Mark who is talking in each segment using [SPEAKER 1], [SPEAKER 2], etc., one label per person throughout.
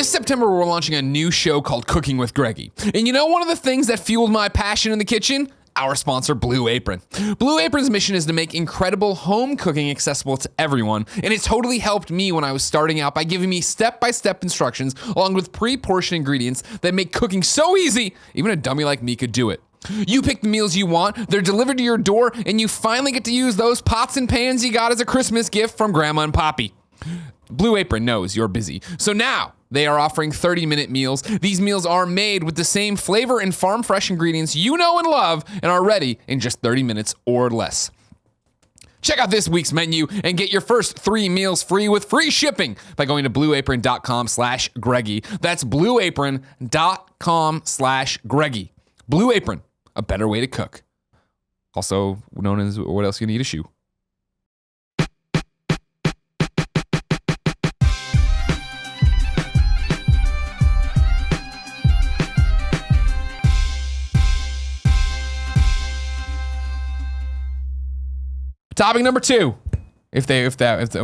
[SPEAKER 1] This September, we're launching a new show called Cooking with Greggy. And you know one of the things that fueled my passion in the kitchen? Our sponsor, Blue Apron. Blue Apron's mission is to make incredible home cooking accessible to everyone, and it totally helped me when I was starting out by giving me step-by-step instructions along with pre-portioned ingredients that make cooking so easy, even a dummy like me could do it. You pick the meals you want, they're delivered to your door, and you finally get to use those pots and pans you got as a Christmas gift from Grandma and Poppy. Blue Apron knows you're busy, so now they are offering 30-minute meals. These meals are made with the same flavor and farm-fresh ingredients you know and love and are ready in just 30 minutes or less. Check out this week's menu and get your first 3 meals free with free shipping by going to blueapron.com/Greggy. That's blueapron.com/Greggy. Blue Apron, a better way to cook. Also known as what else you need a shoe. Topic number 2, if we'll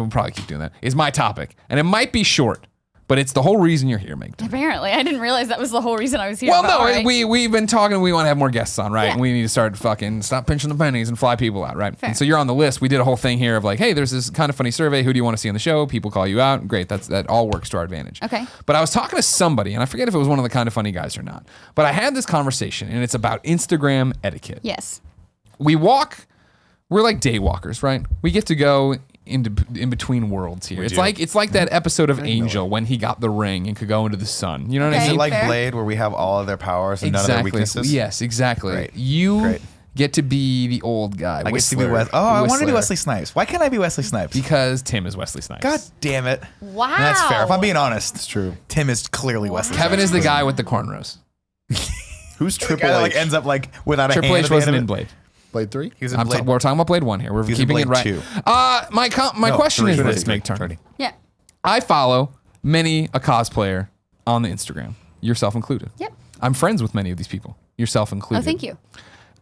[SPEAKER 1] probably keep doing that, is my topic. And it might be short, but it's the whole reason you're here, Meg.
[SPEAKER 2] Apparently. I didn't realize that was the whole reason I was here.
[SPEAKER 1] Well,
[SPEAKER 2] no,
[SPEAKER 1] right? we've been talking, we want to have more guests on, right?
[SPEAKER 2] Yeah.
[SPEAKER 1] And we need to start stop pinching the pennies and fly people out, right?
[SPEAKER 2] Fair.
[SPEAKER 1] And so you're on the list. We did a whole thing here of like, hey, there's this kind of funny survey. Who do you want to see on the show? People call you out. Great. That all works to our advantage.
[SPEAKER 2] Okay.
[SPEAKER 1] But I was talking to somebody, and I forget if it was one of the kind of funny guys or not. But I had this conversation, and it's about Instagram etiquette.
[SPEAKER 2] Yes.
[SPEAKER 1] We're like day walkers, right? We get to go in between worlds here. It's like that episode of Angel when he got the ring and could go into the sun. You know what I
[SPEAKER 2] Okay.
[SPEAKER 1] mean?
[SPEAKER 3] Is it like
[SPEAKER 2] Fair.
[SPEAKER 3] Blade where we have all of their powers and none of their weaknesses?
[SPEAKER 1] Yes, exactly.
[SPEAKER 3] Great.
[SPEAKER 1] You
[SPEAKER 3] Great.
[SPEAKER 1] get to be the old guy.
[SPEAKER 3] I get to be
[SPEAKER 1] Whistler.
[SPEAKER 3] I want to be
[SPEAKER 1] Whistler.
[SPEAKER 3] Wesley Snipes. Why can't I be Wesley Snipes?
[SPEAKER 1] Because Tim is Wesley Snipes.
[SPEAKER 3] God damn it.
[SPEAKER 2] Wow.
[SPEAKER 3] And that's fair. If I'm being honest, it's true. Tim is clearly Wesley
[SPEAKER 1] Kevin
[SPEAKER 3] Snipes.
[SPEAKER 1] is the guy with the cornrows.
[SPEAKER 4] Who's
[SPEAKER 3] The
[SPEAKER 4] Triple
[SPEAKER 3] guy that
[SPEAKER 4] H?
[SPEAKER 3] ends up without a
[SPEAKER 1] Triple
[SPEAKER 3] hand
[SPEAKER 1] H
[SPEAKER 3] at the end
[SPEAKER 1] wasn't
[SPEAKER 3] of
[SPEAKER 1] in
[SPEAKER 3] it.
[SPEAKER 1] Blade.
[SPEAKER 4] Blade 3?
[SPEAKER 3] He was in Blade.
[SPEAKER 1] We're talking about Blade 1 here. We're
[SPEAKER 3] He was in
[SPEAKER 1] keeping it
[SPEAKER 3] Blade
[SPEAKER 1] right.
[SPEAKER 3] 2.
[SPEAKER 1] My question is this, Meg Turney.
[SPEAKER 2] Yeah.
[SPEAKER 1] I follow many a cosplayer on the Instagram, yourself included.
[SPEAKER 2] Yep.
[SPEAKER 1] I'm friends with many of these people, yourself included.
[SPEAKER 2] Oh, thank you.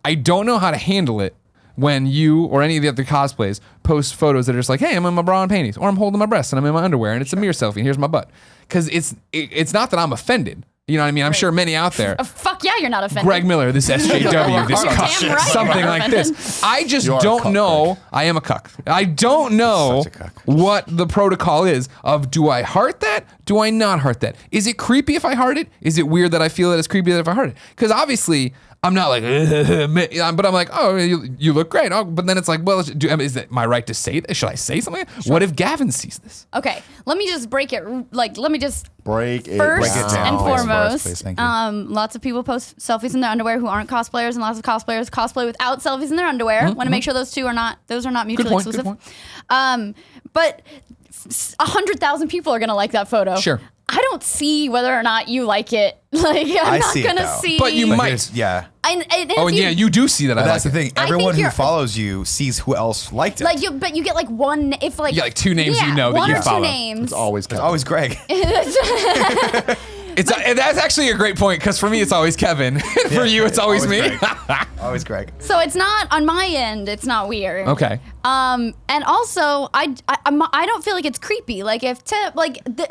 [SPEAKER 1] I don't know how to handle it when you or any of the other cosplays post photos that are just like, hey, I'm in my bra and panties, or I'm holding my breasts and I'm in my underwear and it's a mirror selfie and here's my butt. Because it's not that I'm offended. You know what I mean? I'm sure many out there.
[SPEAKER 2] Fuck yeah, you're not offended.
[SPEAKER 1] Greg Miller, this SJW, this
[SPEAKER 2] Damn
[SPEAKER 1] cuck,
[SPEAKER 2] right
[SPEAKER 1] something
[SPEAKER 2] you're
[SPEAKER 1] like
[SPEAKER 2] offended.
[SPEAKER 1] this. I just
[SPEAKER 4] You are a
[SPEAKER 1] don't
[SPEAKER 4] cuck,
[SPEAKER 1] know.
[SPEAKER 4] Greg.
[SPEAKER 1] I am a cuck. I don't know
[SPEAKER 3] Such a cuck.
[SPEAKER 1] what the protocol is of do I heart that? Do I not heart that? Is it creepy if I heart it? Is it weird that I feel that it's creepy that if I heart it? Because obviously I'm not like, but I'm like, oh, you look great. Oh, but then it's like, well, is it my right to say that? Should I say something? Sure. What if Gavin sees this?
[SPEAKER 2] Okay, let me just break it. Let me just
[SPEAKER 4] Break it
[SPEAKER 2] first
[SPEAKER 3] Break it down.
[SPEAKER 2] and
[SPEAKER 3] Please,
[SPEAKER 2] foremost.
[SPEAKER 3] please, thank you.
[SPEAKER 2] Lots of people post selfies in their underwear who aren't cosplayers, and lots of cosplayers cosplay without selfies in their underwear. Want to make sure those are not mutually
[SPEAKER 1] point,
[SPEAKER 2] exclusive.
[SPEAKER 1] good point.
[SPEAKER 2] But 100,000 people are gonna like that photo.
[SPEAKER 1] Sure.
[SPEAKER 2] I don't see whether or not you like it. Like I'm
[SPEAKER 3] I
[SPEAKER 2] not
[SPEAKER 3] see it,
[SPEAKER 2] gonna
[SPEAKER 3] though.
[SPEAKER 2] see.
[SPEAKER 1] But you
[SPEAKER 3] Like,
[SPEAKER 1] might.
[SPEAKER 3] here's- Yeah.
[SPEAKER 2] And
[SPEAKER 1] Oh,
[SPEAKER 2] if
[SPEAKER 1] and yeah, you do see that.
[SPEAKER 3] But
[SPEAKER 1] I
[SPEAKER 3] that's
[SPEAKER 1] like
[SPEAKER 3] the
[SPEAKER 1] it.
[SPEAKER 3] thing.
[SPEAKER 2] I think
[SPEAKER 3] Everyone who
[SPEAKER 2] you're-
[SPEAKER 3] follows you sees who else liked it.
[SPEAKER 2] But you get like one. If like
[SPEAKER 1] Yeah, like 2 names you know that
[SPEAKER 2] one
[SPEAKER 1] you
[SPEAKER 2] or
[SPEAKER 1] follow.
[SPEAKER 2] 2 names.
[SPEAKER 4] It's always
[SPEAKER 3] It's
[SPEAKER 4] Kevin.
[SPEAKER 3] always Greg.
[SPEAKER 1] And that's actually a great point because for me it's always Kevin. For you it's always me.
[SPEAKER 3] Greg. Always Greg.
[SPEAKER 2] So it's not on my end. It's not weird.
[SPEAKER 1] Okay.
[SPEAKER 2] And also, I don't feel like it's creepy. Like if Tim,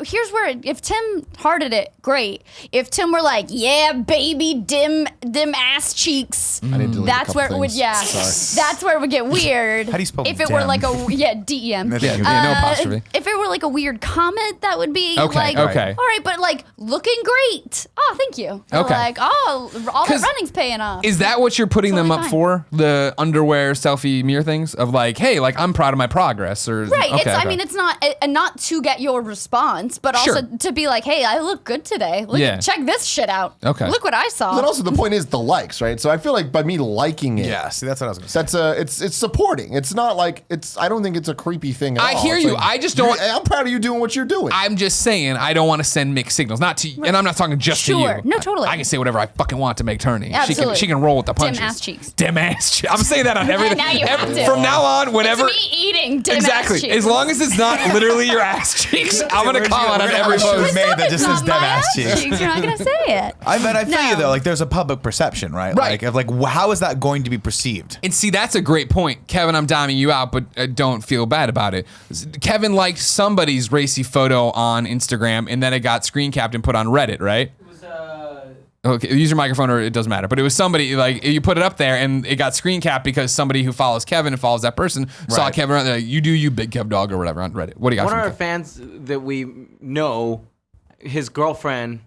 [SPEAKER 2] here's where if Tim hearted it, great. If Tim were like, yeah, baby, dim ass cheeks,
[SPEAKER 4] I need to delete a
[SPEAKER 2] that's
[SPEAKER 4] couple
[SPEAKER 2] where it would,
[SPEAKER 4] things.
[SPEAKER 2] yeah,
[SPEAKER 4] Sorry.
[SPEAKER 2] that's where it would get weird.
[SPEAKER 3] How do you spell
[SPEAKER 2] If it were
[SPEAKER 3] dim?
[SPEAKER 2] like DEM.
[SPEAKER 1] Yeah, no apostrophe.
[SPEAKER 2] If it were like a weird comment, that would be
[SPEAKER 1] Okay,
[SPEAKER 2] like,
[SPEAKER 1] okay.
[SPEAKER 2] all right, but like looking great. Oh, thank you. Or
[SPEAKER 1] Okay.
[SPEAKER 2] Like, oh, all
[SPEAKER 1] 'Cause
[SPEAKER 2] that running's paying off.
[SPEAKER 1] Is that what you're putting them
[SPEAKER 2] Totally
[SPEAKER 1] up
[SPEAKER 2] fine.
[SPEAKER 1] for? The underwear selfie mirror things of like, hey, like I'm proud of my progress or
[SPEAKER 2] Right.
[SPEAKER 1] Okay,
[SPEAKER 2] I mean, it's not not to get your response, but also
[SPEAKER 1] Sure.
[SPEAKER 2] to be like, hey, I look good today.
[SPEAKER 1] Yeah.
[SPEAKER 2] Check this shit out.
[SPEAKER 1] Okay.
[SPEAKER 2] Look what I saw.
[SPEAKER 4] But also the point is the likes, right? So I feel like by me liking it,
[SPEAKER 3] Yeah, see, that's what I was going to say.
[SPEAKER 4] it's supporting. It's not like I don't think it's a creepy thing at
[SPEAKER 1] I
[SPEAKER 4] all.
[SPEAKER 1] hear
[SPEAKER 4] It's
[SPEAKER 1] you.
[SPEAKER 4] like,
[SPEAKER 1] I just don't-
[SPEAKER 4] I'm proud of you doing what you're doing.
[SPEAKER 1] I'm just saying I don't want to send mixed signals. Not to you, and I'm not talking just to you.
[SPEAKER 2] Sure. No, totally.
[SPEAKER 1] I can say whatever I fucking want to make Turney.
[SPEAKER 2] Absolutely.
[SPEAKER 1] She can roll with the
[SPEAKER 2] Dim
[SPEAKER 1] punches.
[SPEAKER 2] ass cheeks.
[SPEAKER 1] Dim ass cheeks. I'm saying that on everything.
[SPEAKER 2] Now you have to.
[SPEAKER 1] From now on, whenever
[SPEAKER 2] It's me eating dim
[SPEAKER 1] exactly,
[SPEAKER 2] ass cheeks.
[SPEAKER 1] as long as it's not literally your ass cheeks, I'm gonna call it on every post.
[SPEAKER 3] made that just
[SPEAKER 2] It's
[SPEAKER 3] says
[SPEAKER 2] not
[SPEAKER 3] dim
[SPEAKER 2] my
[SPEAKER 3] ass cheeks.
[SPEAKER 2] You're not gonna say it.
[SPEAKER 3] I feel you
[SPEAKER 2] No.
[SPEAKER 3] though. Like there's a public perception, right?
[SPEAKER 1] Right.
[SPEAKER 3] Like of like how is that going to be perceived?
[SPEAKER 1] And see, that's a great point. Kevin, I'm diming you out, but don't feel bad about it. Kevin liked somebody's racy photo on Instagram, and then it got screen capped and put on Reddit, right?
[SPEAKER 5] It was
[SPEAKER 1] Okay, use your microphone or it doesn't matter. But it was somebody, like, you put it up there and it got screen capped because somebody who follows Kevin and follows that person saw
[SPEAKER 3] Right.
[SPEAKER 1] Kevin, like, you do you, big Kev dog or whatever on Reddit. What do you got
[SPEAKER 5] one
[SPEAKER 1] from
[SPEAKER 5] of our
[SPEAKER 1] Kevin?
[SPEAKER 5] fans that we know. His girlfriend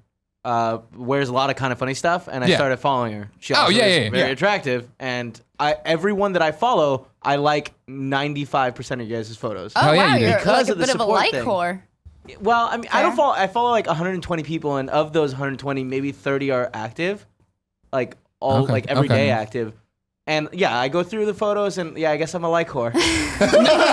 [SPEAKER 5] wears a lot of kind of funny stuff, and I
[SPEAKER 1] Yeah.
[SPEAKER 5] started following her. She
[SPEAKER 1] Oh,
[SPEAKER 5] also
[SPEAKER 1] yeah,
[SPEAKER 5] is
[SPEAKER 1] yeah, yeah.
[SPEAKER 5] very
[SPEAKER 1] Yeah.
[SPEAKER 5] attractive, and everyone that I follow, I like 95% of you guys' photos.
[SPEAKER 2] Oh,
[SPEAKER 1] Hell yeah,
[SPEAKER 2] wow,
[SPEAKER 1] you do.
[SPEAKER 2] you're
[SPEAKER 5] Because
[SPEAKER 2] like a
[SPEAKER 5] of the
[SPEAKER 2] bit of a
[SPEAKER 5] support
[SPEAKER 2] like
[SPEAKER 5] thing.
[SPEAKER 2] whore.
[SPEAKER 5] Well, I mean, I don't
[SPEAKER 2] Fair.
[SPEAKER 5] I follow like 120 people, and of those 120, maybe 30 are active, like
[SPEAKER 1] Okay,
[SPEAKER 5] like every day
[SPEAKER 1] okay.
[SPEAKER 5] active. And yeah, I go through the photos, and yeah, I guess I'm a like whore.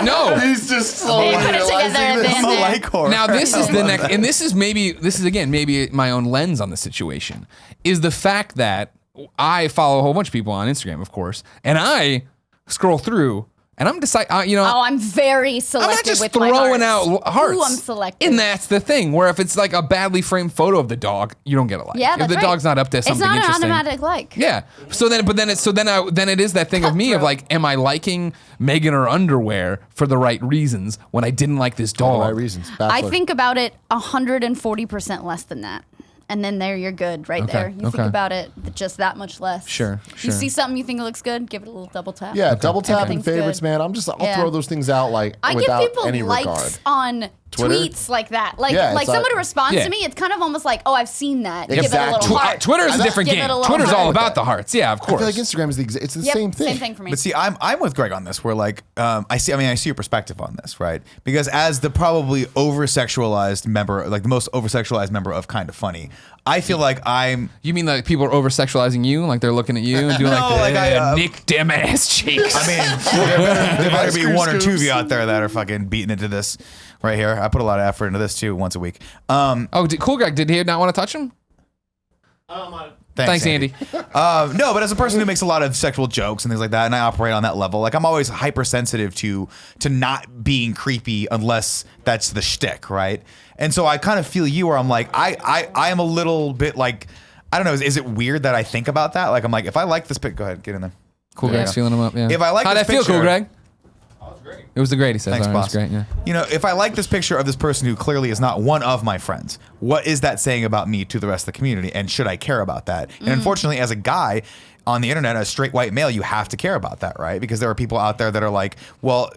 [SPEAKER 1] No.
[SPEAKER 4] He's just slowly
[SPEAKER 2] They put it together
[SPEAKER 4] realizing
[SPEAKER 2] at the
[SPEAKER 4] this.
[SPEAKER 2] end there.
[SPEAKER 3] like horror.
[SPEAKER 1] Now this is the next, and this is again maybe my own lens on the situation, is the fact that I follow a whole bunch of people on Instagram, of course, and I scroll through and I'm deciding,
[SPEAKER 2] Oh, I'm very
[SPEAKER 1] I'm
[SPEAKER 2] selective
[SPEAKER 1] not just
[SPEAKER 2] with my
[SPEAKER 1] throwing
[SPEAKER 2] hearts.
[SPEAKER 1] out hearts.
[SPEAKER 2] Ooh, I'm selective.
[SPEAKER 1] And that's the thing, where if it's like a badly framed photo of the dog, you don't get a like.
[SPEAKER 2] Yeah,
[SPEAKER 1] if
[SPEAKER 2] that's
[SPEAKER 1] the
[SPEAKER 2] right.
[SPEAKER 1] dog's not up to something
[SPEAKER 2] It's not
[SPEAKER 1] interesting.
[SPEAKER 2] an automatic like.
[SPEAKER 1] Yeah. So then, but then it's then it is that thing of me of like, am I liking Megan or underwear for the right reasons when I didn't like this
[SPEAKER 4] For
[SPEAKER 1] dog?
[SPEAKER 4] the right reasons.
[SPEAKER 2] I
[SPEAKER 4] Bachelor.
[SPEAKER 2] think about it 140% less than that. And then there you're good right
[SPEAKER 1] Okay,
[SPEAKER 2] there. You
[SPEAKER 1] okay.
[SPEAKER 2] think about it just that much less.
[SPEAKER 1] Sure,
[SPEAKER 2] You
[SPEAKER 1] sure.
[SPEAKER 2] see something you think looks good, give it a little double tap.
[SPEAKER 4] Yeah, double tap and
[SPEAKER 2] Everything's
[SPEAKER 4] favorites,
[SPEAKER 2] good.
[SPEAKER 4] man. I'll
[SPEAKER 2] Yeah.
[SPEAKER 4] throw those things out like
[SPEAKER 2] I give
[SPEAKER 4] without
[SPEAKER 2] people
[SPEAKER 4] any
[SPEAKER 2] likes
[SPEAKER 4] regard.
[SPEAKER 2] on
[SPEAKER 4] Twitter?
[SPEAKER 2] tweets like that. Like
[SPEAKER 4] Yeah,
[SPEAKER 2] like
[SPEAKER 4] it's like-
[SPEAKER 2] somebody responds
[SPEAKER 1] Yeah.
[SPEAKER 2] to me, it's kind of almost like, oh, I've seen that. Give it a
[SPEAKER 4] Exactly.
[SPEAKER 2] little heart.
[SPEAKER 1] Twitter is a
[SPEAKER 4] I
[SPEAKER 1] different
[SPEAKER 2] give it
[SPEAKER 1] game.
[SPEAKER 2] a little
[SPEAKER 1] Twitter's
[SPEAKER 2] heart.
[SPEAKER 1] all about the hearts. Yeah, of
[SPEAKER 4] I
[SPEAKER 1] course.
[SPEAKER 4] feel like Instagram is it's the
[SPEAKER 2] Yep,
[SPEAKER 4] same thing.
[SPEAKER 2] Same thing for me.
[SPEAKER 3] But see, I'm with Greg on this. Where like I see your perspective on this, right? Because as the probably over-sexualized member, like the most over-sexualized member of Kind of Funny, I feel like I'm.
[SPEAKER 1] You mean like people are over sexualizing you, like they're looking at you and doing
[SPEAKER 3] No,
[SPEAKER 1] like the
[SPEAKER 3] like I,
[SPEAKER 1] Nick dim ass cheeks?
[SPEAKER 3] I mean, there better be
[SPEAKER 4] Screw
[SPEAKER 3] one or two of
[SPEAKER 4] scoops.
[SPEAKER 3] you out there that are fucking beating into this right here. I put a lot of effort into this too, once a week.
[SPEAKER 1] Cool, Greg. Did he not want to touch him? Thanks, Andy.
[SPEAKER 3] No, but as a person who makes a lot of sexual jokes and things like that, and I operate on that level, like I'm always hypersensitive to not being creepy unless that's the shtick, right? And so I kind of feel you where I'm like, I am a little bit like, I don't know, is it weird that I think about that? Like I'm like, if I like this pic, go ahead, get in there.
[SPEAKER 1] Cool,
[SPEAKER 3] Yeah.
[SPEAKER 1] Greg's feeling him up. Yeah.
[SPEAKER 3] If I like
[SPEAKER 1] how'd
[SPEAKER 3] this
[SPEAKER 1] that feel,
[SPEAKER 3] picture-
[SPEAKER 1] Cool, Greg? It was the great, he says.
[SPEAKER 3] Thanks,
[SPEAKER 1] All right,
[SPEAKER 3] boss.
[SPEAKER 1] it was great, yeah.
[SPEAKER 3] You know, if I like this picture of this person who clearly is not one of my friends, what is that saying about me to the rest of the community? And should I care about that? And unfortunately, as a guy on the internet, a straight white male, you have to care about that, right? Because there are people out there that are like, well,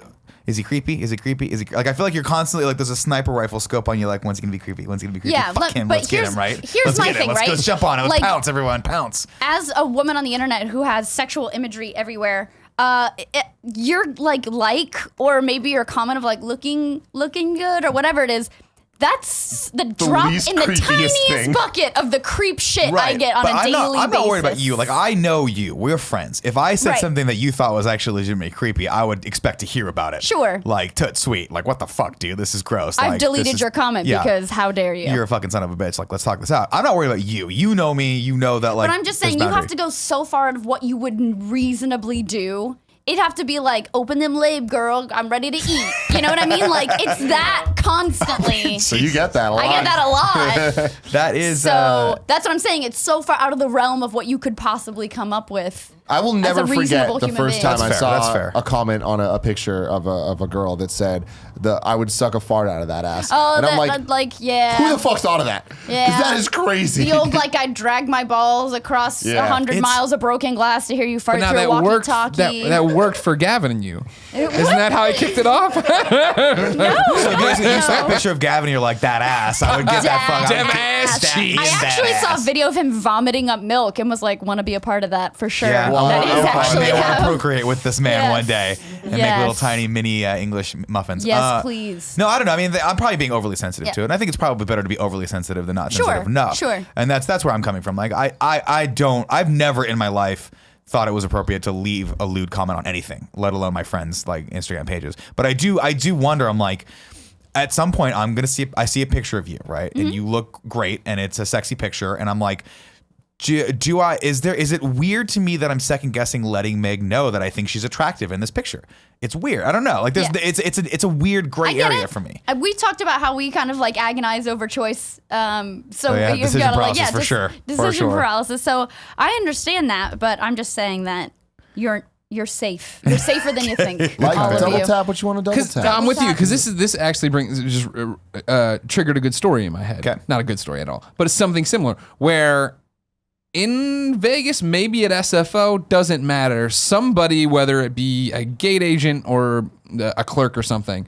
[SPEAKER 3] is he creepy? Is he creepy? Is he like? I feel like you're constantly like, there's a sniper rifle scope on you. Like, when's he gonna be creepy? When's he gonna be creepy?
[SPEAKER 2] Yeah,
[SPEAKER 3] Fuck him.
[SPEAKER 2] but
[SPEAKER 3] Let's get
[SPEAKER 2] here's-
[SPEAKER 3] him, right?
[SPEAKER 2] here's
[SPEAKER 3] Let's
[SPEAKER 2] my
[SPEAKER 3] get him.
[SPEAKER 2] thing,
[SPEAKER 3] Let's
[SPEAKER 2] right?
[SPEAKER 3] Let's jump on it. Let's
[SPEAKER 2] Like-
[SPEAKER 3] pounce, everyone, pounce.
[SPEAKER 2] As a woman on the internet who has sexual imagery everywhere, your like or maybe your comment of like looking good or whatever it is, that's the drop
[SPEAKER 4] least
[SPEAKER 2] in the
[SPEAKER 4] creepiest
[SPEAKER 2] tiniest
[SPEAKER 4] thing.
[SPEAKER 2] bucket of the creep shit I get on
[SPEAKER 3] but
[SPEAKER 2] a daily basis.
[SPEAKER 3] I'm not worried about you. Like I know you. We're friends. If I said
[SPEAKER 2] Right.
[SPEAKER 3] something that you thought was actually legitimately creepy, I would expect to hear about it.
[SPEAKER 2] Sure.
[SPEAKER 3] Like toot sweet. Like what the fuck, dude? This is gross.
[SPEAKER 2] I've
[SPEAKER 3] Like,
[SPEAKER 2] deleted
[SPEAKER 3] this is-
[SPEAKER 2] your comment
[SPEAKER 3] yeah,
[SPEAKER 2] because how dare you?
[SPEAKER 3] you're a fucking son of a bitch. Like let's talk this out. I'm not worried about you. You know me. You know that. Like.
[SPEAKER 2] But I'm just
[SPEAKER 3] there's
[SPEAKER 2] saying, you have
[SPEAKER 3] boundary.
[SPEAKER 2] to go so far out of what you would reasonably do. It'd have to be like, open them lab, girl. I'm ready to eat. You know what I mean? Like, it's that constantly.
[SPEAKER 4] So you get that a lot.
[SPEAKER 2] I get that a lot.
[SPEAKER 3] That is.
[SPEAKER 2] So that's what I'm saying. It's so far out of the realm of what you could possibly come up with.
[SPEAKER 4] I will
[SPEAKER 2] as
[SPEAKER 4] never
[SPEAKER 2] a
[SPEAKER 4] forget
[SPEAKER 2] reasonable
[SPEAKER 4] the
[SPEAKER 2] human
[SPEAKER 4] first
[SPEAKER 2] being.
[SPEAKER 4] time
[SPEAKER 3] That's
[SPEAKER 4] I
[SPEAKER 3] fair, that's
[SPEAKER 4] saw
[SPEAKER 3] fair.
[SPEAKER 4] a comment on a picture of a girl that said I would suck a fart out of that ass.
[SPEAKER 2] Oh,
[SPEAKER 4] and I'm
[SPEAKER 2] that,
[SPEAKER 4] like,
[SPEAKER 2] yeah.
[SPEAKER 4] who the fuck's thought of that? 'Cause
[SPEAKER 2] Yeah.
[SPEAKER 4] that is crazy.
[SPEAKER 2] The old, like, I drag my balls across
[SPEAKER 4] Yeah.
[SPEAKER 2] 100
[SPEAKER 3] It's-
[SPEAKER 2] miles of broken glass to hear you fart
[SPEAKER 1] But now
[SPEAKER 2] through a
[SPEAKER 1] that worked.
[SPEAKER 2] walkie-talkie.
[SPEAKER 1] That worked for Gavin and you. Isn't that how I kicked it off?
[SPEAKER 3] So if you saw a picture of Gavin, and you're like that ass. I would get that fucking.
[SPEAKER 1] Damn ass cheese.
[SPEAKER 2] I actually
[SPEAKER 3] that
[SPEAKER 2] saw a
[SPEAKER 3] ass.
[SPEAKER 2] video of him vomiting up milk and was like, want to be a part of that for sure.
[SPEAKER 3] Yeah,
[SPEAKER 4] Well,
[SPEAKER 2] that
[SPEAKER 4] I
[SPEAKER 2] is
[SPEAKER 4] may
[SPEAKER 2] actually
[SPEAKER 3] want to
[SPEAKER 2] how.
[SPEAKER 3] procreate with this man
[SPEAKER 2] Yes.
[SPEAKER 3] one day and make
[SPEAKER 2] Yes.
[SPEAKER 3] little tiny mini English muffins.
[SPEAKER 2] Yes, please.
[SPEAKER 3] No, I don't know. I mean, I'm probably being overly sensitive
[SPEAKER 2] Yeah.
[SPEAKER 3] to it, and I think it's probably better to be overly sensitive than not
[SPEAKER 2] Sure,
[SPEAKER 3] sensitive enough.
[SPEAKER 2] sure.
[SPEAKER 3] And that's where I'm coming from. Like, I've never in my life thought it was appropriate to leave a lewd comment on anything, let alone my friends' like Instagram pages. But I do wonder. I'm like, at some point, I see a picture of you, right?
[SPEAKER 2] Mm-hmm.
[SPEAKER 3] And you look great, and it's a sexy picture, and I'm like, Is it weird to me that I'm second guessing letting Meg know that I think she's attractive in this picture? It's weird. I don't know. Like it's a weird gray area for me.
[SPEAKER 2] We talked about how we kind of like agonize over choice. So you've
[SPEAKER 3] decision
[SPEAKER 2] got to
[SPEAKER 3] paralysis for sure.
[SPEAKER 2] Decision paralysis. So I understand that, but I'm just saying that you're safe. You're safer than you think.
[SPEAKER 4] Like
[SPEAKER 2] all of
[SPEAKER 4] double
[SPEAKER 2] you.
[SPEAKER 4] tap what you want to double tap.
[SPEAKER 1] I'm with you because this actually triggered a good story in my head.
[SPEAKER 3] Okay.
[SPEAKER 1] Not a good story at all, but it's something similar where in Vegas, maybe at SFO, doesn't matter. Somebody, whether it be a gate agent or a clerk or something,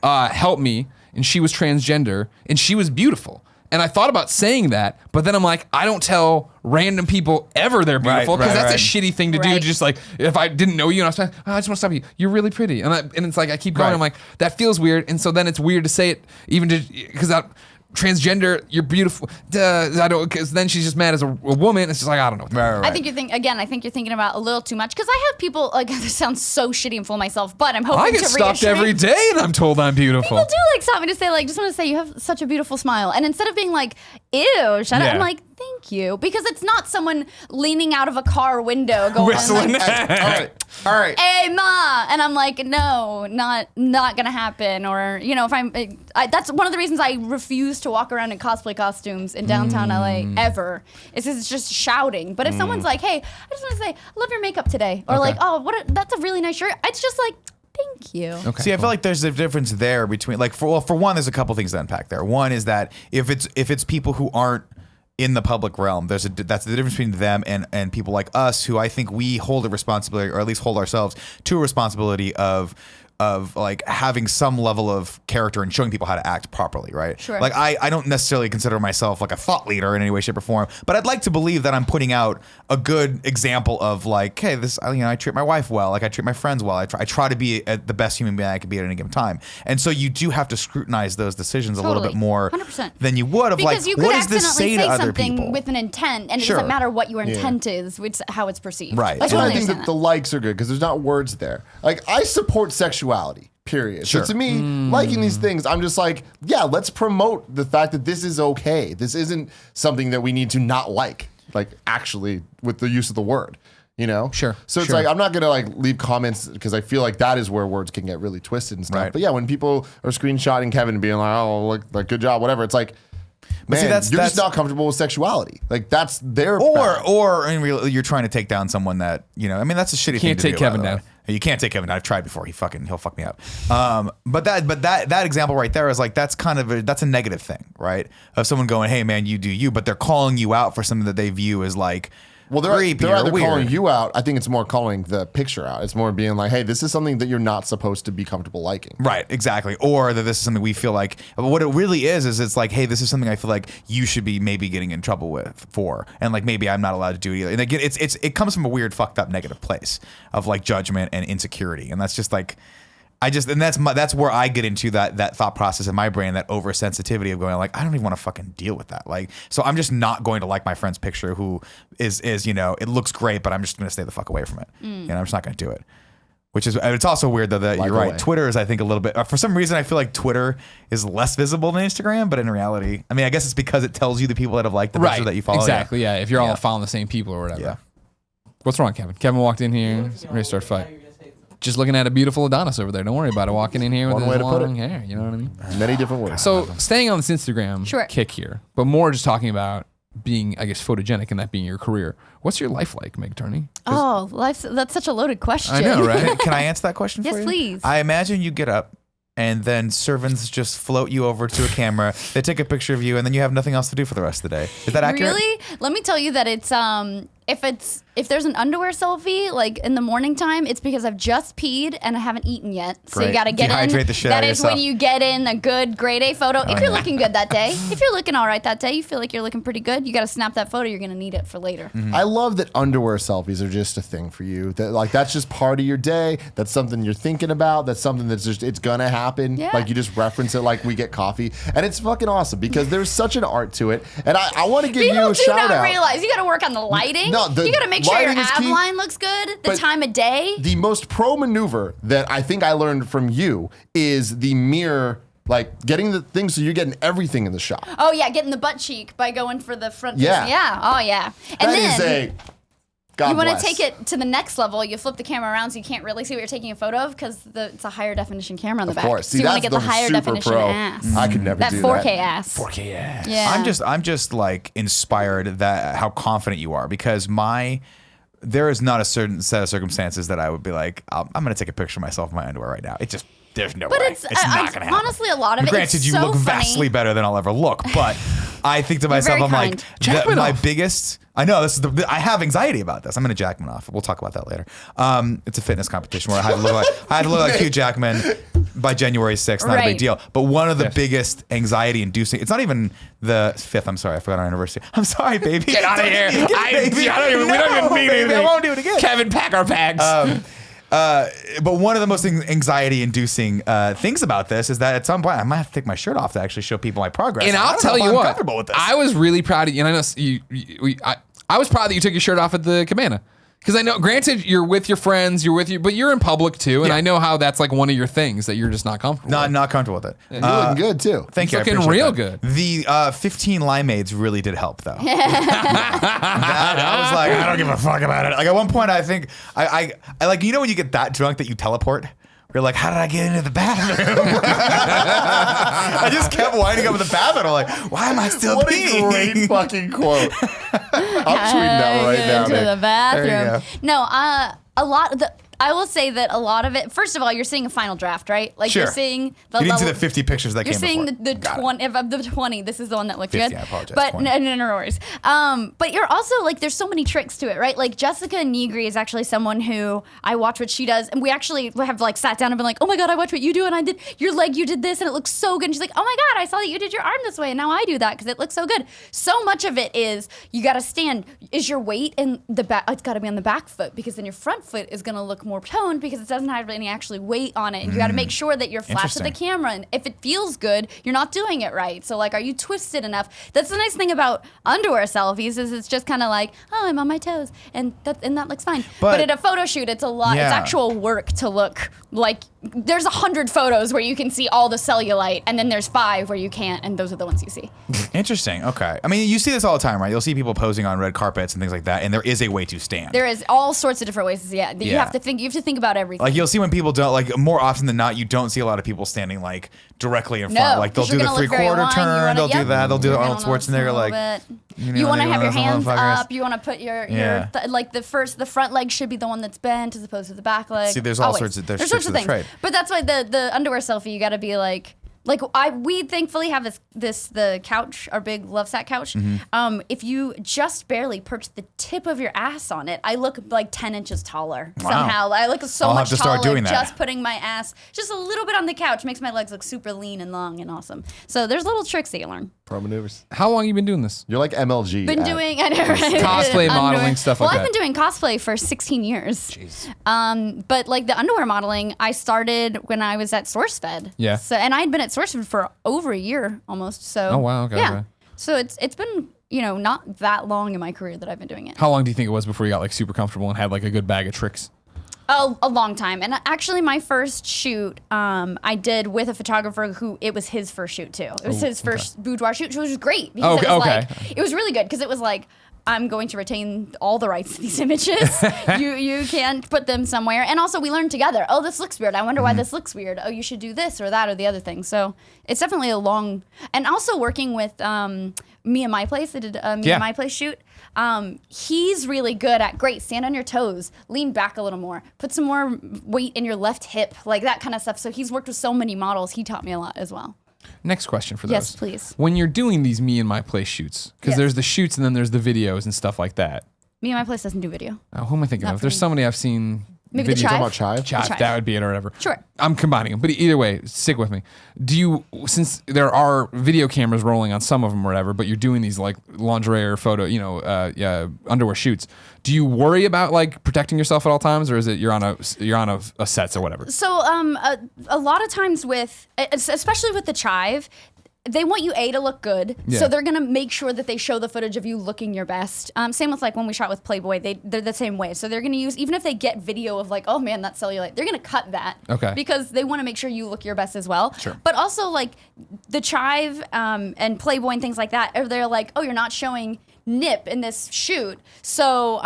[SPEAKER 1] helped me, and she was transgender, and she was beautiful. And I thought about saying that, but then I'm like, I don't tell random people ever they're beautiful because that's a shitty thing to do. Just like if I didn't know you and I was like, I just want to stop you. You're really pretty, and it's like I keep going. I'm like, that feels weird, and so then it's weird to say it even because that. Transgender, you're beautiful. I don't, because then she's just mad as a woman. It's just like I don't know.
[SPEAKER 2] I think you're thinking about a little too much because I have people like this sounds so shitty and full of myself, but I'm hoping
[SPEAKER 1] I get stopped every day and I'm told I'm beautiful.
[SPEAKER 2] People do like stop me to say like just want to say you have such a beautiful smile, and instead of being like ew, shut up, I'm like thank you, because it's not someone leaning out of a car window going
[SPEAKER 1] whistling.
[SPEAKER 2] Like,
[SPEAKER 4] all right.
[SPEAKER 2] Hey ma, and I'm like no, not gonna happen. Or if that's one of the reasons I refuse to walk around in cosplay costumes in downtown LA ever. It's just shouting. But if someone's like, hey, I just want to say I love your makeup today, or like, oh that's a really nice shirt, it's just like thank you.
[SPEAKER 3] Okay. See, I feel like there's a difference there between like for one, there's a couple things to unpack there. One is that if it's people who aren't in the public realm, that's the difference between them and people like us who I think we hold a responsibility, or at least hold ourselves to a responsibility of like having some level of character and showing people how to act properly, right?
[SPEAKER 2] Sure.
[SPEAKER 3] Like I don't necessarily consider myself like a thought leader in any way, shape, or form, but I'd like to believe that I'm putting out a good example of like, hey, this I treat my wife well, like I treat my friends well, I try to be the best human being I can be at any given time, and so you do have to scrutinize those decisions a little bit more
[SPEAKER 2] 100%.
[SPEAKER 3] than you would of
[SPEAKER 2] because
[SPEAKER 3] like what does this say to other
[SPEAKER 2] something
[SPEAKER 3] people
[SPEAKER 2] with an intent, and it doesn't matter what your intent is, which how it's perceived.
[SPEAKER 3] Right.
[SPEAKER 2] I
[SPEAKER 4] That's why
[SPEAKER 2] totally
[SPEAKER 4] I think
[SPEAKER 2] understand
[SPEAKER 4] that the likes are good because there's not words there. Like I support sexuality. Period. So to me, liking these things, I'm just like, yeah, let's promote the fact that this is okay. This isn't something that we need to not like actually with the use of the word,
[SPEAKER 1] Sure.
[SPEAKER 4] So it's like, I'm not going to like leave comments because I feel like that is where words can get really twisted and stuff.
[SPEAKER 3] Right.
[SPEAKER 4] But yeah, when people are screenshotting Kevin and being like, oh, look, like good job, whatever. It's like, man,
[SPEAKER 3] see,
[SPEAKER 4] you're
[SPEAKER 3] that's
[SPEAKER 4] just not comfortable with sexuality. Like that's their bad.
[SPEAKER 3] or in real, you're trying to take down someone that I mean that's a shitty thing to do.
[SPEAKER 1] Can't take Kevin down.
[SPEAKER 3] You can't take Kevin down. I've tried before. He'll fuck me up. But that example right there is like that's a negative thing, right? Of someone going, hey man, you do you, but they're calling you out for something that they view as like.
[SPEAKER 4] Well, they're either
[SPEAKER 3] weird.
[SPEAKER 4] calling you out. I think it's more calling the picture out. It's more being like, hey, this is something that you're not supposed to be comfortable liking.
[SPEAKER 3] Right, exactly. Or that this is something we feel like, what it really is it's like, hey, this is something I feel like you should be maybe getting in trouble for. And like, maybe I'm not allowed to do it either. And again, it comes from a weird, fucked up, negative place of like judgment and insecurity. And that's just like, that's where I get into that thought process in my brain, that oversensitivity of going like, I don't even want to fucking deal with that. Like, so I'm just not going to like my friend's picture who is it looks great, but I'm just going to stay the fuck away from it. I'm just not going to do it. Which is, it's also weird though that you're right. Twitter is, I think, a little bit, for some reason, I feel like Twitter is less visible than Instagram, but in reality, I mean, I guess it's because it tells you the people that have liked the picture that you follow.
[SPEAKER 1] Exactly. Yeah. If you're all following the same people or whatever.
[SPEAKER 3] Yeah.
[SPEAKER 1] What's wrong, Kevin? Kevin walked in here, ready to start a fight. Just looking at a beautiful Adonis over there. Don't worry about it. Walking in here with his long hair. You know what I mean?
[SPEAKER 4] Many different ways.
[SPEAKER 1] So staying on this Instagram kick here, but more just talking about being, I guess, photogenic and that being your career. What's your life like, Meg Turney?
[SPEAKER 2] Oh, that's such a loaded question.
[SPEAKER 1] I know, right?
[SPEAKER 3] Can I answer that question for you?
[SPEAKER 2] Yes, please.
[SPEAKER 3] I imagine you get up and then servants just float you over to a camera. They take a picture of you, and then you have nothing else to do for the rest of the day. Is that accurate?
[SPEAKER 2] Really? Let me tell you that it's if there's an underwear selfie like in the morning time, it's because I've just peed and I haven't eaten yet. So
[SPEAKER 3] Great.
[SPEAKER 2] you got to get
[SPEAKER 3] Dehydrate
[SPEAKER 2] in.
[SPEAKER 3] the shit
[SPEAKER 2] That
[SPEAKER 3] out of
[SPEAKER 2] is
[SPEAKER 3] yourself.
[SPEAKER 2] when you get in a good grade A photo. If you're looking good that day, if you're looking all right that day, you feel like you're looking pretty good, you got to snap that photo. You're going to need it for later.
[SPEAKER 4] I love that underwear selfies are just a thing for you. That like that's just part of your day. That's something you're thinking about. That's something that's just it's gonna happen.
[SPEAKER 2] Yeah.
[SPEAKER 4] Like you just reference it like we get coffee, and it's fucking awesome because there's such an art to it. And I want to give you a shout out.
[SPEAKER 2] People do not realize you got to work on the lighting.
[SPEAKER 4] No,
[SPEAKER 2] you got to make sure your
[SPEAKER 4] lighting is
[SPEAKER 2] ab
[SPEAKER 4] key,
[SPEAKER 2] line looks good. The
[SPEAKER 4] but
[SPEAKER 2] time of day.
[SPEAKER 4] The most pro maneuver that I think I learned from you is the mirror Like getting the thing so you're getting everything in the shot.
[SPEAKER 2] Oh yeah, getting the butt cheek by going for the front.
[SPEAKER 4] Yeah.
[SPEAKER 2] Yeah. Oh yeah. And
[SPEAKER 4] That
[SPEAKER 2] then
[SPEAKER 4] is God
[SPEAKER 2] you want to
[SPEAKER 4] bless.
[SPEAKER 2] take it to the next level. You flip the camera around so you can't really see what you're taking a photo of because it's a higher definition camera on the back.
[SPEAKER 4] Of course.
[SPEAKER 2] So you want to get the higher
[SPEAKER 4] super
[SPEAKER 2] definition
[SPEAKER 4] pro.
[SPEAKER 2] ass.
[SPEAKER 4] I could never
[SPEAKER 2] That
[SPEAKER 4] do
[SPEAKER 2] 4K
[SPEAKER 4] that.
[SPEAKER 2] ass.
[SPEAKER 1] 4K ass.
[SPEAKER 2] Yeah.
[SPEAKER 3] I'm just like inspired that how confident you are because there is not a certain set of circumstances that I would be like, I'm going to take a picture of myself in my underwear right now. It just, there's no
[SPEAKER 2] But
[SPEAKER 3] way.
[SPEAKER 2] it's
[SPEAKER 3] not going to happen.
[SPEAKER 2] honestly a lot of it.
[SPEAKER 3] Granted,
[SPEAKER 2] it's
[SPEAKER 3] you
[SPEAKER 2] so
[SPEAKER 3] look vastly
[SPEAKER 2] funny.
[SPEAKER 3] better than I'll ever look, but I think to myself,
[SPEAKER 2] very
[SPEAKER 3] I'm like,
[SPEAKER 2] kind.
[SPEAKER 1] Jackman
[SPEAKER 3] my
[SPEAKER 1] off.
[SPEAKER 3] biggest. I know this is I have anxiety about this. I'm gonna Jackman off. We'll talk about that later. It's a fitness competition where I had to look like Hugh Jackman by January 6th. Not a big
[SPEAKER 2] Right.
[SPEAKER 3] deal. But one of the
[SPEAKER 1] Yes.
[SPEAKER 3] biggest anxiety-inducing. It's not even the 5th. I'm sorry, I forgot our anniversary. I'm sorry, baby.
[SPEAKER 1] Get out of here.
[SPEAKER 3] Baby.
[SPEAKER 1] We don't even mean
[SPEAKER 3] baby,
[SPEAKER 1] anything.
[SPEAKER 3] I won't do it again.
[SPEAKER 1] Kevin, pack our bags.
[SPEAKER 3] But one of the most anxiety-inducing things about this is that at some point I might have to take my shirt off to actually show people my progress.
[SPEAKER 1] And
[SPEAKER 3] I
[SPEAKER 1] I'll
[SPEAKER 3] don't
[SPEAKER 1] tell
[SPEAKER 3] know if
[SPEAKER 1] you
[SPEAKER 3] I'm
[SPEAKER 1] what,
[SPEAKER 3] comfortable with this.
[SPEAKER 1] I was really proud of you. And I know I was proud that you took your shirt off at the cabana. Because I know, granted, you're with your friends, but you're in public too. And
[SPEAKER 3] Yeah.
[SPEAKER 1] I know how that's like one of your things that you're just not comfortable with.
[SPEAKER 3] not comfortable with it.
[SPEAKER 4] You're looking good too.
[SPEAKER 3] Thank you. I
[SPEAKER 1] looking
[SPEAKER 3] appreciate
[SPEAKER 1] real
[SPEAKER 3] that.
[SPEAKER 1] good.
[SPEAKER 3] The 15 limeades really did help, though. I was like, I don't give a fuck about it. Like at one point, I think I like when you get that drunk that you teleport. You're like, how did I get into the bathroom? I just kept winding up in the bathroom. I'm like, why am I still
[SPEAKER 4] What a
[SPEAKER 3] peeing?
[SPEAKER 4] great fucking quote. I'm tweeting that right now.
[SPEAKER 2] Into the
[SPEAKER 4] man.
[SPEAKER 2] bathroom.
[SPEAKER 3] There you
[SPEAKER 2] No, a lot of I will say that a lot of it. First of all, you're seeing a final draft, right? Like
[SPEAKER 3] Sure.
[SPEAKER 2] you're seeing the
[SPEAKER 3] You didn't see
[SPEAKER 2] level-
[SPEAKER 3] the 50 pictures that
[SPEAKER 2] You're
[SPEAKER 3] came
[SPEAKER 2] seeing
[SPEAKER 3] before.
[SPEAKER 2] the
[SPEAKER 3] Got it.
[SPEAKER 2] 20 of the 20. This is the one that looked
[SPEAKER 3] 50,
[SPEAKER 2] good.
[SPEAKER 3] I apologize,
[SPEAKER 2] But
[SPEAKER 3] 20.
[SPEAKER 2] no worries. But you're also like, there's so many tricks to it, right? Like Jessica Negri is actually someone who I watch what she does, and we actually have like sat down and been like, oh my god, I watch what you do, and I did your leg, you did this, and it looks so good. And she's like, oh my god, I saw that you did your arm this way, and now I do that because it looks so good. So much of it is you got to stand. Is your weight in the back? It's got to be on the back foot because then your front foot is going to look more toned because it doesn't have any actually weight on it. And you got to make sure that you're flat to the
[SPEAKER 3] Interesting.
[SPEAKER 2] camera, and if it feels good, you're not doing it right. So like, are you twisted enough? That's the nice thing about underwear selfies is it's just kind of like, oh, I'm on my toes, and that looks fine. But at a photo shoot, it's a lot.
[SPEAKER 3] Yeah.
[SPEAKER 2] It's actual work to look like. There's 100 photos where you can see all the cellulite, and then there's 5 where you can't, and those are the ones you see.
[SPEAKER 3] Interesting. Okay. I mean, you see this all the time, right? You'll see people posing on red carpets and things like that, and there is a way to stand.
[SPEAKER 2] There is all sorts of different ways to see it. You
[SPEAKER 3] Yeah.
[SPEAKER 2] have to think. You have to think about everything.
[SPEAKER 3] Like you'll see when people don't like more often than not, you don't see a lot of people standing like directly in front.
[SPEAKER 2] No,
[SPEAKER 3] Like they'll
[SPEAKER 2] 'cause
[SPEAKER 3] do
[SPEAKER 2] you're
[SPEAKER 3] the
[SPEAKER 2] gonna look very
[SPEAKER 3] 3/4
[SPEAKER 2] aligned.
[SPEAKER 3] turn.
[SPEAKER 2] You wanna-
[SPEAKER 3] They'll do
[SPEAKER 2] yep.
[SPEAKER 3] that. They'll do the
[SPEAKER 2] You're
[SPEAKER 3] Arnold
[SPEAKER 2] gonna notice a
[SPEAKER 3] Schwarzenegger
[SPEAKER 2] little
[SPEAKER 3] like.
[SPEAKER 2] bit.
[SPEAKER 3] You
[SPEAKER 2] You want to
[SPEAKER 3] know,
[SPEAKER 2] have your
[SPEAKER 3] those
[SPEAKER 2] hands
[SPEAKER 3] motherfuckers.
[SPEAKER 2] up. You want to put your
[SPEAKER 3] Yeah.
[SPEAKER 2] like the front leg should be the one that's bent as opposed to the back leg.
[SPEAKER 3] See, there's all
[SPEAKER 2] Always.
[SPEAKER 3] sorts of- there's
[SPEAKER 2] sorts
[SPEAKER 3] tricks
[SPEAKER 2] of
[SPEAKER 3] of the
[SPEAKER 2] things.
[SPEAKER 3] trade.
[SPEAKER 2] But that's why the underwear selfie, you got to be like we thankfully have the couch, our big love sack couch.
[SPEAKER 3] Mm-hmm.
[SPEAKER 2] If you just barely perch the tip of your ass on it, I look like 10 inches taller somehow. I look so
[SPEAKER 3] I'll
[SPEAKER 2] much
[SPEAKER 3] have to start
[SPEAKER 2] taller
[SPEAKER 3] doing that.
[SPEAKER 2] just putting my ass just a little bit on the couch makes my legs look super lean and long and awesome. So there's little tricks that you learn.
[SPEAKER 4] Pro maneuvers.
[SPEAKER 1] How long you been doing this?
[SPEAKER 4] You're like MLG.
[SPEAKER 2] Been
[SPEAKER 4] at-
[SPEAKER 2] doing I know, right?
[SPEAKER 1] Cosplay, modeling,
[SPEAKER 2] Underwear.
[SPEAKER 1] stuff like
[SPEAKER 2] Well,
[SPEAKER 1] that.
[SPEAKER 2] I've been doing cosplay for 16 years. Jeez. But like the underwear modeling, I started when I was at SourceFed.
[SPEAKER 1] Yeah.
[SPEAKER 2] So and I'd been at SourceFed for over a year almost. So
[SPEAKER 1] Oh, wow. Okay,
[SPEAKER 2] yeah.
[SPEAKER 1] okay.
[SPEAKER 2] So it's been not that long in my career that I've been doing it.
[SPEAKER 1] How long do you think it was before you got like super comfortable and had like a good bag of tricks?
[SPEAKER 2] A long time. And actually my first shoot I did with a photographer who it was his first shoot too. It was his first boudoir shoot, which was great because
[SPEAKER 1] Okay,
[SPEAKER 2] it was
[SPEAKER 1] okay.
[SPEAKER 2] like it was really good because it was like I'm going to retain all the rights to these images. you can't put them somewhere. And also we learned together. Oh, this looks weird. I wonder why this looks weird. Oh, you should do this or that or the other thing. So it's definitely a long and also working with Me and My Place. I did a Me
[SPEAKER 1] Yeah.
[SPEAKER 2] and My Place shoot. He's really good at great. Stand on your toes, lean back a little more, put some more weight in your left hip, like that kind of stuff. So he's worked with so many models. He taught me a lot as well.
[SPEAKER 1] Next question for those.
[SPEAKER 2] Yes, please.
[SPEAKER 1] When you're doing these Me and My Place shoots, because
[SPEAKER 2] Yes.
[SPEAKER 1] there's the shoots and then there's the videos and stuff like that.
[SPEAKER 2] Me and My Place doesn't do video.
[SPEAKER 1] Who am I thinking
[SPEAKER 2] Not
[SPEAKER 1] of?
[SPEAKER 2] for
[SPEAKER 1] There's
[SPEAKER 2] me.
[SPEAKER 1] somebody I've seen.
[SPEAKER 2] Maybe the
[SPEAKER 1] video-
[SPEAKER 2] Chive?
[SPEAKER 4] Talking about Chive?
[SPEAKER 1] Chive, that would be it or whatever.
[SPEAKER 2] Sure.
[SPEAKER 1] I'm combining them, but either way, stick with me. Do you, since there are video cameras rolling on some of them or whatever, but you're doing these like lingerie or photo, underwear shoots, do you worry about like protecting yourself at all times, or is it you're on a sets or whatever?
[SPEAKER 2] So a lot of times with, especially with the Chive, they want you to look good,
[SPEAKER 1] Yeah.
[SPEAKER 2] so they're gonna make sure that they show the footage of you looking your best. Same with like when we shot with Playboy, they're the same way. So they're gonna use, even if they get video of like, oh man, that's cellulite, they're gonna cut that,
[SPEAKER 1] Okay.
[SPEAKER 2] because they want to make sure you look your best as well.
[SPEAKER 3] Sure.
[SPEAKER 2] But also like the Chive and Playboy and things like that, they're like, oh, you're not showing nip in this shoot, so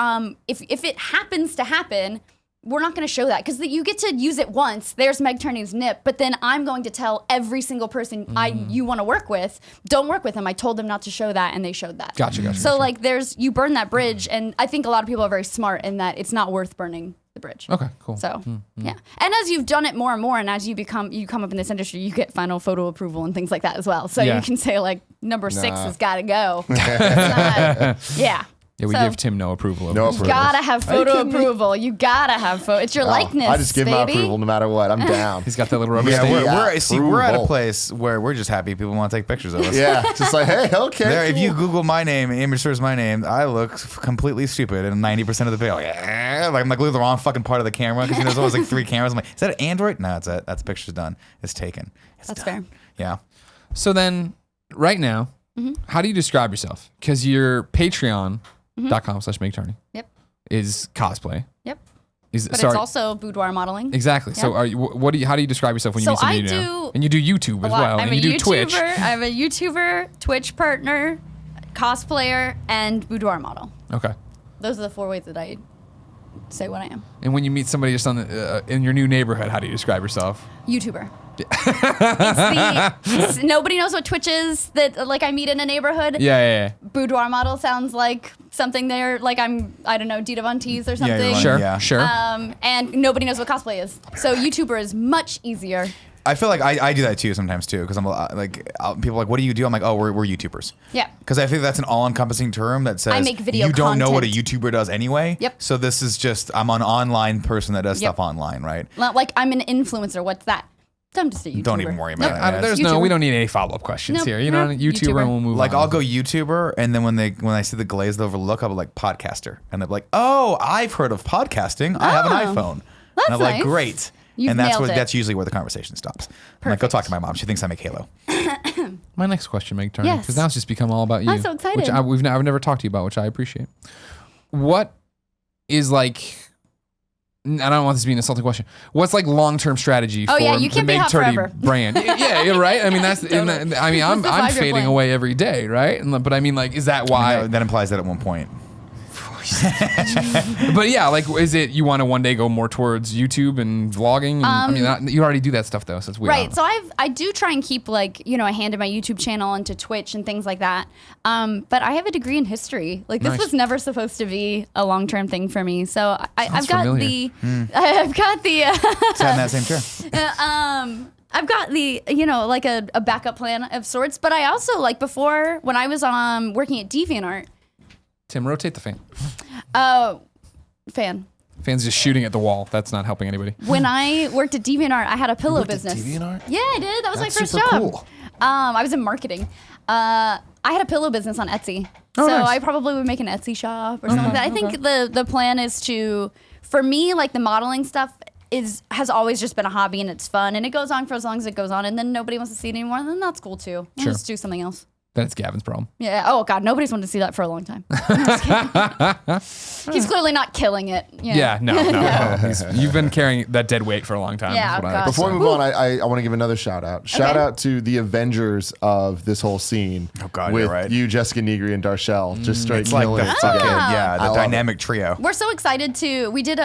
[SPEAKER 2] if it happens to happen, we're not going to show that, because you get to use it once. There's Meg Turney's nip, but then I'm going to tell every single person you want to work with, don't work with them. I told them not to show that, and they showed that.
[SPEAKER 1] Gotcha.
[SPEAKER 2] So like you burn that bridge, and I think a lot of people are very smart in that it's not worth burning the bridge.
[SPEAKER 1] Okay, cool.
[SPEAKER 2] So yeah, and as you've done it more and more, and as you come up in this industry, you get final photo approval and things like that as well. So
[SPEAKER 1] Yeah.
[SPEAKER 2] you can say like number 6 has got to go. Yeah.
[SPEAKER 1] Yeah, we
[SPEAKER 2] So-
[SPEAKER 1] give Tim no approval.
[SPEAKER 4] No
[SPEAKER 1] over this.
[SPEAKER 4] approval.
[SPEAKER 2] Gotta have photo approval. You gotta have photo. It's your likeness.
[SPEAKER 4] I just give my
[SPEAKER 2] baby.
[SPEAKER 4] approval no matter what. I'm down.
[SPEAKER 1] He's got that little rubber
[SPEAKER 3] Yeah,
[SPEAKER 1] stamp.
[SPEAKER 3] we're at a
[SPEAKER 4] approval.
[SPEAKER 3] place where we're just happy people want to take pictures of us.
[SPEAKER 4] Yeah, just like, hey, okay.
[SPEAKER 3] There, if you
[SPEAKER 4] cool.
[SPEAKER 3] Google my name, image search my name, I look completely stupid, and 90% of the video, I'm like, look at the wrong fucking part of the camera, because there's always like 3 cameras. I'm like, is that an Android? No, it's that's picture's done. It's taken. It's
[SPEAKER 2] That's
[SPEAKER 3] done.
[SPEAKER 2] fair.
[SPEAKER 3] Yeah.
[SPEAKER 1] So then, right now, how do you describe yourself? Because your Patreon.com/Make Turney
[SPEAKER 2] Yep.
[SPEAKER 1] is cosplay.
[SPEAKER 2] Yep.
[SPEAKER 1] Is
[SPEAKER 2] But
[SPEAKER 1] sorry,
[SPEAKER 2] it's also boudoir modeling.
[SPEAKER 1] exactly. So
[SPEAKER 2] Yeah.
[SPEAKER 1] are you? What do you? How do you describe yourself when you
[SPEAKER 2] So
[SPEAKER 1] meet somebody
[SPEAKER 2] I
[SPEAKER 1] new?
[SPEAKER 2] do
[SPEAKER 1] And you do YouTube as
[SPEAKER 2] a lot.
[SPEAKER 1] well,
[SPEAKER 2] I'm
[SPEAKER 1] and you
[SPEAKER 2] a
[SPEAKER 1] do
[SPEAKER 2] YouTuber.
[SPEAKER 1] Twitch.
[SPEAKER 2] I'm a YouTuber, Twitch partner, cosplayer, and boudoir model.
[SPEAKER 1] Okay.
[SPEAKER 2] Those are the 4 ways that I say what I am.
[SPEAKER 1] And when you meet somebody just on the, in your new neighborhood, how do you describe yourself?
[SPEAKER 2] YouTuber. Nobody knows what Twitch is. That like I meet in a neighborhood.
[SPEAKER 1] Yeah.
[SPEAKER 2] Boudoir model sounds like something there. Like I don't know, Dita Von Teese or something.
[SPEAKER 3] you're right.
[SPEAKER 1] Sure.
[SPEAKER 3] Yeah.
[SPEAKER 1] Sure.
[SPEAKER 2] And nobody knows what cosplay is. So YouTuber is much easier.
[SPEAKER 3] I feel like I do that too sometimes too, because I'm like, people are like, what do you do? I'm like, oh, we're YouTubers.
[SPEAKER 2] Yeah.
[SPEAKER 3] Because I think that's an all-encompassing term that says
[SPEAKER 2] I make video
[SPEAKER 3] you don't know what a
[SPEAKER 2] content.
[SPEAKER 3] YouTuber does anyway.
[SPEAKER 2] Yep.
[SPEAKER 3] So this is just, I'm an online person that does
[SPEAKER 2] Yep.
[SPEAKER 3] stuff online, right?
[SPEAKER 2] Like I'm an influencer. What's that? I'm just a YouTuber.
[SPEAKER 3] Don't even worry about
[SPEAKER 2] Nope.
[SPEAKER 3] it. Yeah,
[SPEAKER 1] There's
[SPEAKER 2] YouTuber.
[SPEAKER 1] we don't need any follow-up questions
[SPEAKER 2] Nope,
[SPEAKER 1] here. You know,
[SPEAKER 2] nope,
[SPEAKER 1] YouTuber,
[SPEAKER 2] YouTuber.
[SPEAKER 1] and we'll move
[SPEAKER 3] Like
[SPEAKER 1] on.
[SPEAKER 3] I'll go YouTuber, and then when I see the glazed over look, I'll be like podcaster, and they're like, "Oh, I've heard of podcasting. I have an
[SPEAKER 2] Oh,
[SPEAKER 3] iPhone."
[SPEAKER 2] that's
[SPEAKER 3] and I'm like,
[SPEAKER 2] nice.
[SPEAKER 3] "Great."
[SPEAKER 2] You've
[SPEAKER 3] and
[SPEAKER 2] nailed it.
[SPEAKER 3] that's usually where the conversation stops. I'm like, "Go talk to my mom. She thinks I make Halo."
[SPEAKER 1] My next question, Meg Turney,
[SPEAKER 2] Yes.
[SPEAKER 1] because now it's just become all about you.
[SPEAKER 2] I'm so excited.
[SPEAKER 1] Which I've never talked to you about, which I appreciate. What is like? I don't want this to be an insulting question. What's like long-term strategy
[SPEAKER 2] Oh,
[SPEAKER 1] for
[SPEAKER 2] yeah, you
[SPEAKER 1] the
[SPEAKER 2] can't be
[SPEAKER 1] Meg
[SPEAKER 2] hot
[SPEAKER 1] Turney
[SPEAKER 2] forever.
[SPEAKER 1] brand? Yeah, right. I mean, that's.
[SPEAKER 2] Totally.
[SPEAKER 1] I mean, I'm
[SPEAKER 2] What's the 5-year
[SPEAKER 1] fading
[SPEAKER 2] plan?
[SPEAKER 1] away every day, right? But I mean, like, is that why?
[SPEAKER 3] That implies that at one point.
[SPEAKER 1] But yeah, like, is it you want to one day go more towards YouTube and vlogging? And, I mean, you already do that stuff though, so it's weird.
[SPEAKER 2] Right. So I do try and keep like, you know, a hand in my YouTube channel and to Twitch and things like that. But I have a degree in history. Like this
[SPEAKER 1] Nice.
[SPEAKER 2] was never supposed to be a long-term thing for me. So I've got
[SPEAKER 1] familiar.
[SPEAKER 2] I've got the
[SPEAKER 3] Sat in that same chair.
[SPEAKER 2] I've got the, you know, like a backup plan of sorts. But I also like before when I was working at DeviantArt,
[SPEAKER 1] Tim, rotate the fan.
[SPEAKER 2] fan.
[SPEAKER 1] Fan's just shooting at the wall. That's not helping anybody.
[SPEAKER 2] When I worked at DeviantArt, I had a pillow
[SPEAKER 4] worked at
[SPEAKER 2] business.
[SPEAKER 4] DeviantArt?
[SPEAKER 2] Yeah, I did. That was
[SPEAKER 4] That's
[SPEAKER 2] my first
[SPEAKER 4] super
[SPEAKER 2] job.
[SPEAKER 4] cool.
[SPEAKER 2] I was in marketing. I had a pillow business on Etsy.
[SPEAKER 1] Oh,
[SPEAKER 2] So
[SPEAKER 1] nice.
[SPEAKER 2] I probably would make an Etsy shop or something like that. I think the plan is to, for me, like the modeling stuff has always just been a hobby and it's fun and it goes on for as long as it goes on and then nobody wants to see it anymore. Then that's cool too. We'll
[SPEAKER 1] Sure.
[SPEAKER 2] just do something else.
[SPEAKER 1] That's Gavin's problem.
[SPEAKER 2] Yeah. Oh God, nobody's wanted to see that for a long time. I'm just kidding. He's clearly not killing it.
[SPEAKER 1] Yeah, no. You've been carrying that dead weight for a long time.
[SPEAKER 2] Yeah,
[SPEAKER 1] is what I
[SPEAKER 2] God.
[SPEAKER 1] would
[SPEAKER 4] Before
[SPEAKER 1] say.
[SPEAKER 4] we move on, I want to give another shout out. Shout out to the Avengers of this whole scene.
[SPEAKER 3] Oh, God,
[SPEAKER 4] with
[SPEAKER 3] you're right.
[SPEAKER 4] you, Jessica Negri, and Darshell, just straight
[SPEAKER 3] It's like
[SPEAKER 4] killing
[SPEAKER 3] the
[SPEAKER 4] it
[SPEAKER 3] fucking,
[SPEAKER 4] together.
[SPEAKER 3] yeah,
[SPEAKER 4] I
[SPEAKER 3] the
[SPEAKER 4] love
[SPEAKER 3] dynamic trio.
[SPEAKER 2] We're so excited to. We did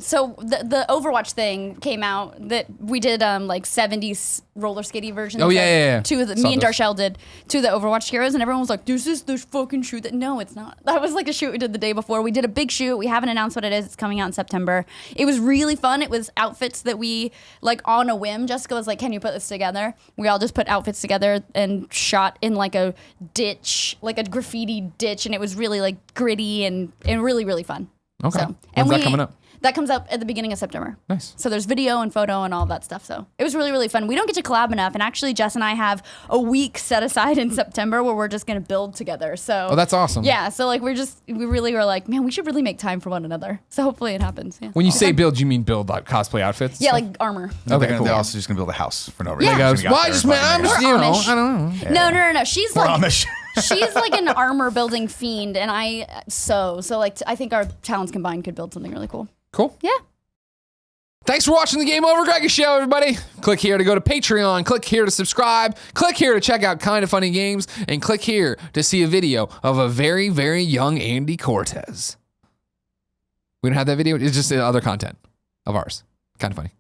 [SPEAKER 2] so the Overwatch thing came out that we did like 70s roller skatey versions.
[SPEAKER 1] Oh, yeah, yeah, yeah.
[SPEAKER 2] Two of the,
[SPEAKER 1] Saw
[SPEAKER 2] me and
[SPEAKER 1] those.
[SPEAKER 2] Darshell did two of the Overwatch heroes, and everyone was like, "This is this fucking shoot that." No, it's not. That was like a shoot we did the day before. We did a big shoot. We haven't announced what it is. It's coming out in September. It was really fun. It was outfits that we like on a whim. Jessica was like, "Can you put this together?" We all just put outfits together and shot in like a ditch, like a graffiti ditch, and it was really like gritty and really really fun.
[SPEAKER 1] Okay.
[SPEAKER 2] So,
[SPEAKER 1] When's that coming up?
[SPEAKER 2] That comes up at the beginning of September.
[SPEAKER 1] Nice.
[SPEAKER 2] So there's video and photo and all that stuff. So it was really, really fun. We don't get to collab enough. And actually, Jess and I have a week set aside in September where we're just going to build together. So
[SPEAKER 1] Oh, that's awesome.
[SPEAKER 2] Yeah. So like we really were like, man, we should really make time for one another. So hopefully it happens. Yeah.
[SPEAKER 1] When you say build, you mean build like cosplay outfits?
[SPEAKER 2] Yeah, like armor.
[SPEAKER 1] Okay, cool.
[SPEAKER 3] They're also just gonna build a house for no reason.
[SPEAKER 2] Yeah.
[SPEAKER 3] Just gonna
[SPEAKER 1] Well,
[SPEAKER 3] go
[SPEAKER 1] I
[SPEAKER 3] out
[SPEAKER 1] just
[SPEAKER 3] there
[SPEAKER 1] meant, I'm
[SPEAKER 3] and
[SPEAKER 1] just,
[SPEAKER 3] fucking-
[SPEAKER 1] you know,
[SPEAKER 2] Amish.
[SPEAKER 1] I don't know.
[SPEAKER 2] No. She's
[SPEAKER 3] We're
[SPEAKER 2] like
[SPEAKER 3] Amish.
[SPEAKER 2] she's like an armor building fiend, and I like I think our talents combined could build something really cool.
[SPEAKER 1] Cool.
[SPEAKER 2] Yeah.
[SPEAKER 1] Thanks for watching the Game Over Greggy Show, everybody. Click here to go to Patreon. Click here to subscribe. Click here to check out Kinda Funny Games. And click here to see a video of a very, very young Andy Cortez. We don't have that video. It's just other content of ours. Kinda Funny.